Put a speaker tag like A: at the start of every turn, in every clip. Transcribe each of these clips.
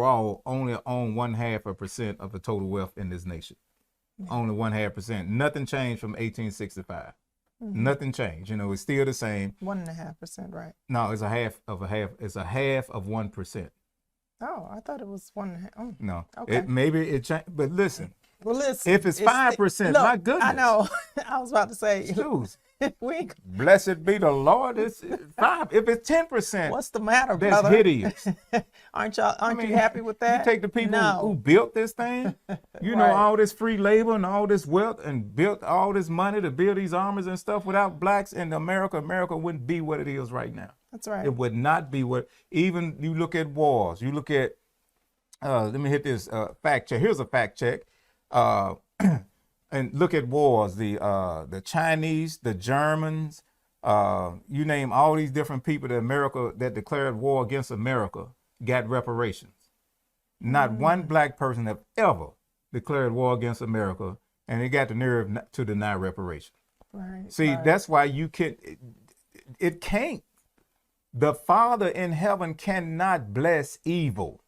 A: all only own 0.5% of the total wealth in this nation. Only 0.5%. Nothing changed from 1865. Nothing changed. It's still the same.
B: 1.5%, right?
A: No, it's a half of a half. It's a half of 1%.
B: Oh, I thought it was 1.5. Oh,
A: No,
B: okay.
A: maybe it changed. But listen,
B: Well, listen.
A: if it's 5%,
B: look,
A: my goodness.
B: I know. I was about to say.
A: Excuse.
B: we.
A: Blessed be the Lord. It's 5. If it's 10%,
B: What's the matter,
A: that's
B: brother?
A: hideous.
B: Aren't you happy with that?
A: You take the people who built this thing,
B: Right.
A: all this free labor and all this wealth and built all this money to build these armies and stuff. Without blacks in America wouldn't be what it is right now.
B: That's right.
A: It would not be what, even you look at wars, you look at, let me hit this fact check. Here's a fact check. And look at wars, the Chinese, the Germans, you name all these different people that declared war against America got reparations. Not one black person have ever declared war against America, and they got the nerve to deny reparations.
B: Right.
A: See,
B: right.
A: that's why it can't. The Father in heaven cannot bless evil.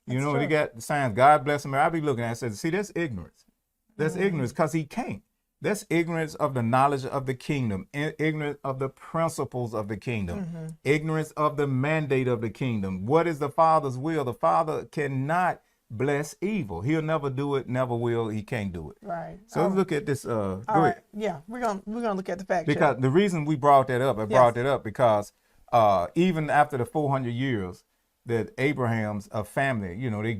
B: That's
A: They
B: true.
A: got the signs, God bless America. I be looking at it and said, see, that's ignorance. That's ignorance because he can't. That's ignorance of the knowledge of the kingdom, ignorance of the principles of the kingdom, ignorance of the mandate of the kingdom. What is the Father's will? The Father cannot bless evil. He'll never do it, never will. He can't do it.
B: Right.
A: So let's look at this.
B: All right. Yeah, we're gonna look at the fact
A: because
B: check.
A: the reason we brought that up, brought that up because even after the 400 years that Abraham's family, they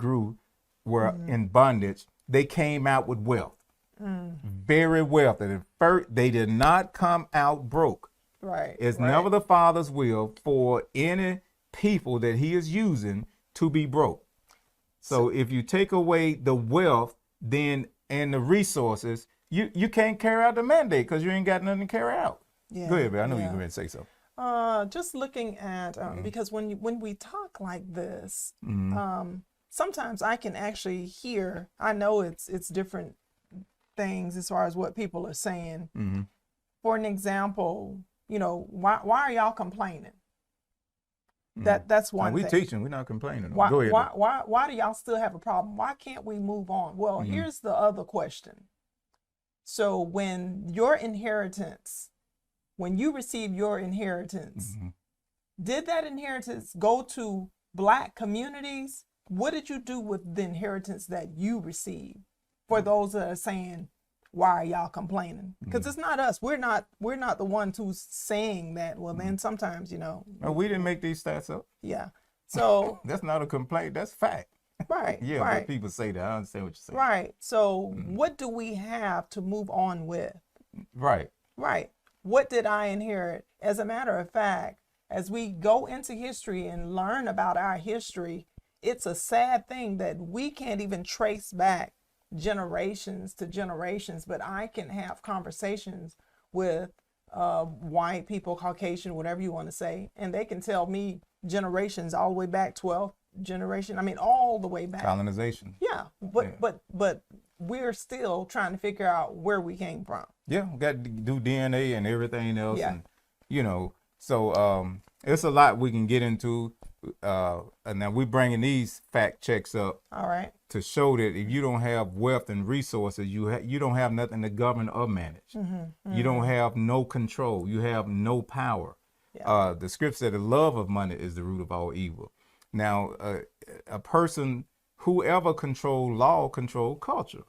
A: were in bondage, they came out with wealth. Very wealthy. At first, they did not come out broke.
B: Right.
A: It's
B: right.
A: never the Father's will for any people that he is using to be broke. So if you take away the wealth then and the resources, you can't carry out the mandate because you ain't got nothing to carry out.
B: Yeah,
A: Go ahead, man. I know
B: yeah.
A: you're going to say so.
B: Just looking at because when we talk like this,
A: Mm-hmm.
B: sometimes I can actually hear. I know it's different things as far as what people are saying.
A: Mm-hmm.
B: For an example, why are y'all complaining? That's one
A: we
B: thing.
A: teaching. We're not complaining.
B: Why,
A: Go ahead.
B: why do y'all still have a problem? Why can't we move on? Well, here's the other question. So when you receive your inheritance, did that inheritance go to black communities? What did you do with the inheritance that you received? For those that are saying, why are y'all complaining? Because it's not us. We're not the ones who's saying that. Well, then sometimes,
A: No, we didn't make these stats up.
B: yeah. So
A: That's not a complaint. That's fact.
B: right.
A: Yeah,
B: right.
A: but people say that. I understand what you're saying.
B: Right. So what do we have to move on with?
A: Right.
B: Right. What did I inherit? As a matter of fact, as we go into history and learn about our history, it's a sad thing that we can't even trace back generations to generations, but I can have conversations with white people, Caucasian, whatever you want to say, and they can tell me generations all the way back, 12th generation. I mean, all the way back.
A: Colonization.
B: Yeah, but we're still trying to figure out where we came from.
A: Yeah, we got to do DNA and everything else.
B: Yeah.
A: And, so it's a lot we can get into. And now we're bringing these fact checks up
B: All right.
A: to show that if you don't have wealth and resources, you don't have nothing to govern or manage. You don't have no control. You have no power.
B: Yeah.
A: The script said the love of money is the root of all evil. Now, a person, whoever control law, control culture.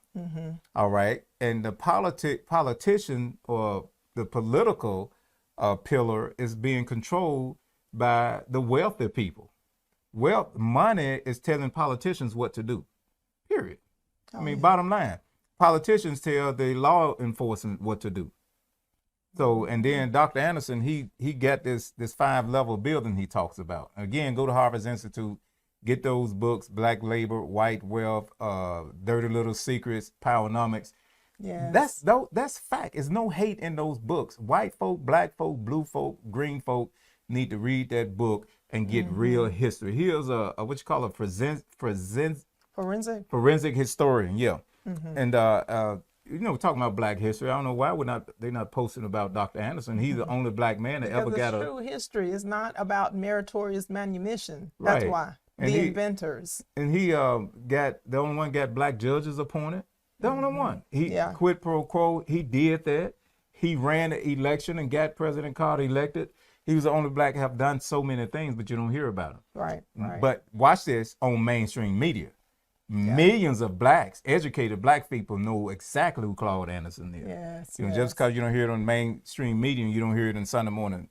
A: All right. And the politician or the political pillar is being controlled by the wealthy people. Money is telling politicians what to do. Period. Bottom line, politicians tell the law enforcement what to do. So, and then Dr. Anderson, he got this 5-level building he talks about. Again, go to Harvard Institute, get those books, Black Labor, White Wealth, Dirty Little Secrets, Powernomics.
B: Yes.
A: That's fact. There's no hate in those books. White folk, black folk, blue folk, green folk need to read that book and get real history. Here's a what you call a forensic historian. Yeah. And talking about black history, I don't know why they're not posting about Dr. Anderson. He's the only black man that ever got
B: true history is not about meritorious manumission. That's
A: right.
B: why. The
A: he
B: inventors.
A: and he got the only one got black judges appointed. The only one. He
B: Yeah.
A: quid pro quo. He did that. He ran the election and got President Carter elected. He was the only black to have done so many things, but you don't hear about him.
B: Right. Right.
A: But watch this on mainstream media. Millions of blacks, educated black people, know exactly who Claude Anderson is.
B: Yes.
A: You know,
B: yes.
A: just because you don't hear it on mainstream media, you don't hear it in Sunday morning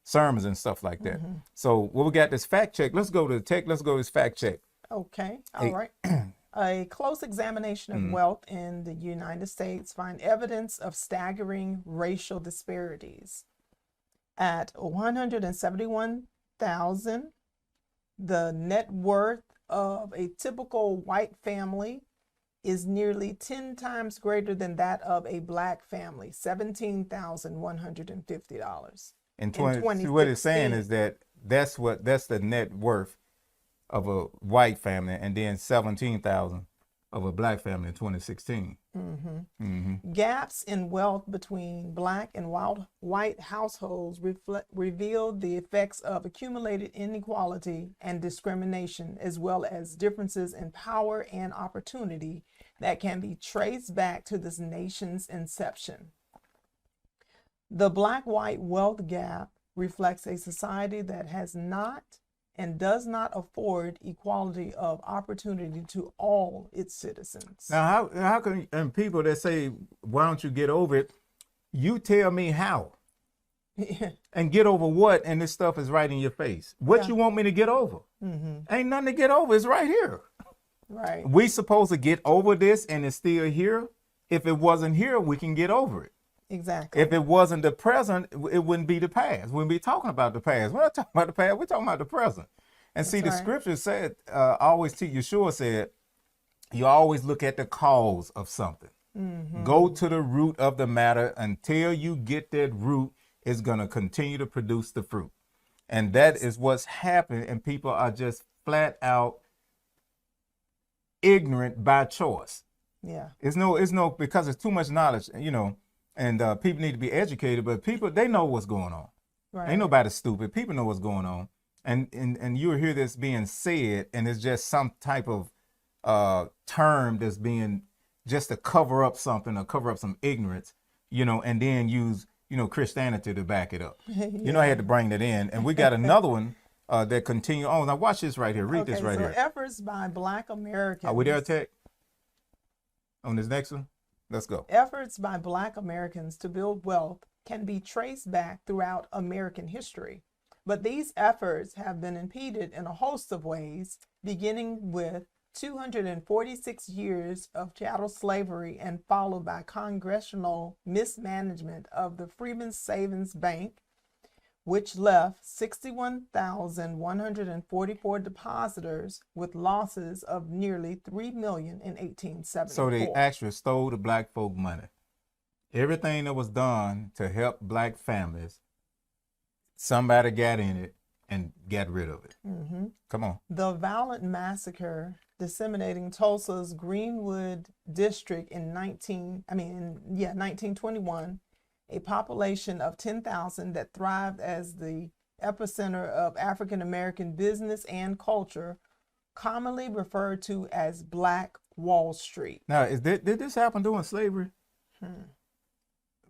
A: sermons and stuff like that. So, what we got this fact check. Let's go to the tech. Let's go to this fact check.
B: Okay, all right. A close examination of wealth in the United States find evidence of staggering racial disparities. At 171,000, the net worth of a typical white family is nearly 10 times greater than that of a black family, $17,150.
A: And what it's saying is that that's the net worth of a white family, and then 17,000 of a black family in 2016.
B: Gaps in wealth between black and white households revealed the effects of accumulated inequality and discrimination, as well as differences in power and opportunity that can be traced back to this nation's inception. The black-white wealth gap reflects a society that has not and does not afford equality of opportunity to all its citizens.
A: Now, how can and people that say, "Why don't you get over it?" You tell me how, and get over what? And this stuff is right in your face. What you want me to get over? Ain't nothing to get over. It's right here.
B: Right.
A: We supposed to get over this, and it's still here. If it wasn't here, we can get over it.
B: Exactly.
A: If it wasn't the present, it wouldn't be the past. We wouldn't be talking about the past. We're not talking about the past. We're talking about the present. And see, the scripture said, always teach, Yeshua said, you always look at the cause of something. Go to the root of the matter. Until you get that root, it's going to continue to produce the fruit. And that is what's happening. And people are just flat out ignorant by choice.
B: Yeah.
A: It's no, because it's too much knowledge, you know. And people need to be educated, but people, they know what's going on.
B: Right.
A: Ain't nobody stupid. People know what's going on. And you'll hear this being said, and it's just some type of term that's being just to cover up something or cover up some ignorance, you know, and then use, you know, Christianity to back it up. You know, I had to bring that in. And we got another one that continue on. Now watch this right here. Read this right here.
B: Efforts by Black Americans.
A: Are we there, Tech? On this next one? Let's go.
B: Efforts by Black Americans to build wealth can be traced back throughout American history. But these efforts have been impeded in a host of ways, beginning with 246 years of chattel slavery and followed by congressional mismanagement of the Freedmen's Savings Bank, which left 61,144 depositors with losses of nearly $3 million in 1874.
A: So they actually stole the black folk money. Everything that was done to help black families, somebody got in it and got rid of it. Come on.
B: The violent massacre disseminating Tulsa's Greenwood district in 1921, a population of 10,000 that thrived as the epicenter of African American business and culture, commonly referred to as Black Wall Street.
A: Now, did this happen during slavery?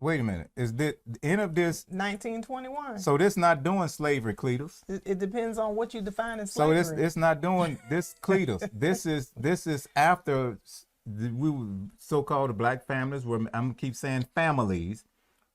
A: Wait a minute. Is the end of this
B: 1921?
A: So this not doing slavery, Cletus.
B: It depends on what you define as slavery.
A: So it's not doing this, Cletus. This is after we were so-called the black families were, I'm gonna keep saying families,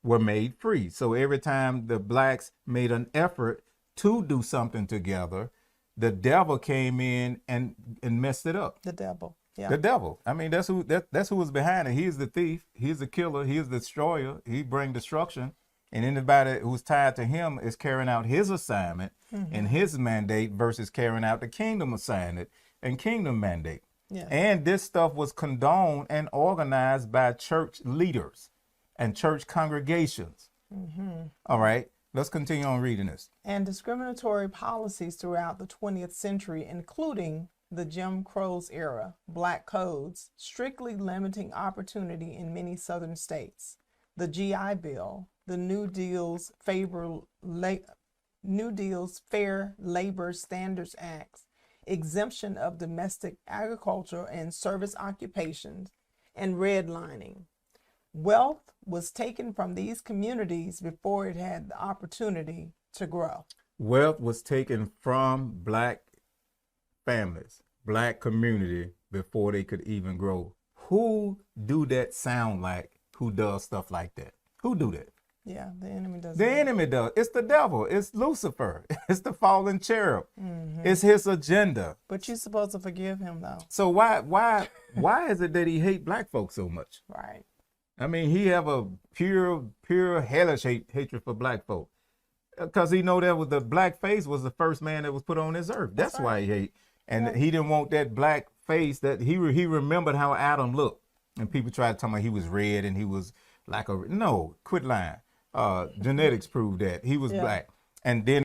A: were made free. So every time the blacks made an effort to do something together, the devil came in and messed it up.
B: The devil. Yeah.
A: The devil. I mean, that's who was behind it. He's the thief. He's the killer. He's the destroyer. He bring destruction. And anybody who's tied to him is carrying out his assignment and his mandate versus carrying out the kingdom assignment and kingdom mandate.
B: Yeah.
A: And this stuff was condoned and organized by church leaders and church congregations. All right. Let's continue on reading this.
B: And discriminatory policies throughout the 20th century, including the Jim Crow's era, black codes, strictly limiting opportunity in many southern states, the GI Bill, the New Deal's Fair Labor Standards Acts, exemption of domestic agriculture and service occupations, and redlining. Wealth was taken from these communities before it had the opportunity to grow.
A: Wealth was taken from black families, black community before they could even grow. Who do that sound like? Who does stuff like that? Who do that?
B: Yeah, the enemy does
A: The
B: that.
A: enemy does. It's the devil. It's Lucifer. It's the fallen cherub. It's his agenda.
B: But you're supposed to forgive him, though.
A: So why is it that he hate black folks so much?
B: Right.
A: I mean, he have a pure hellish hatred for black folk. Because he know that was the black face was the first man that was put on this earth. That's why he hate. And he didn't want that black face that he remembered how Adam looked. And people tried to tell me he was red and he was like no, quit lying. Genetics proved that he was black. And then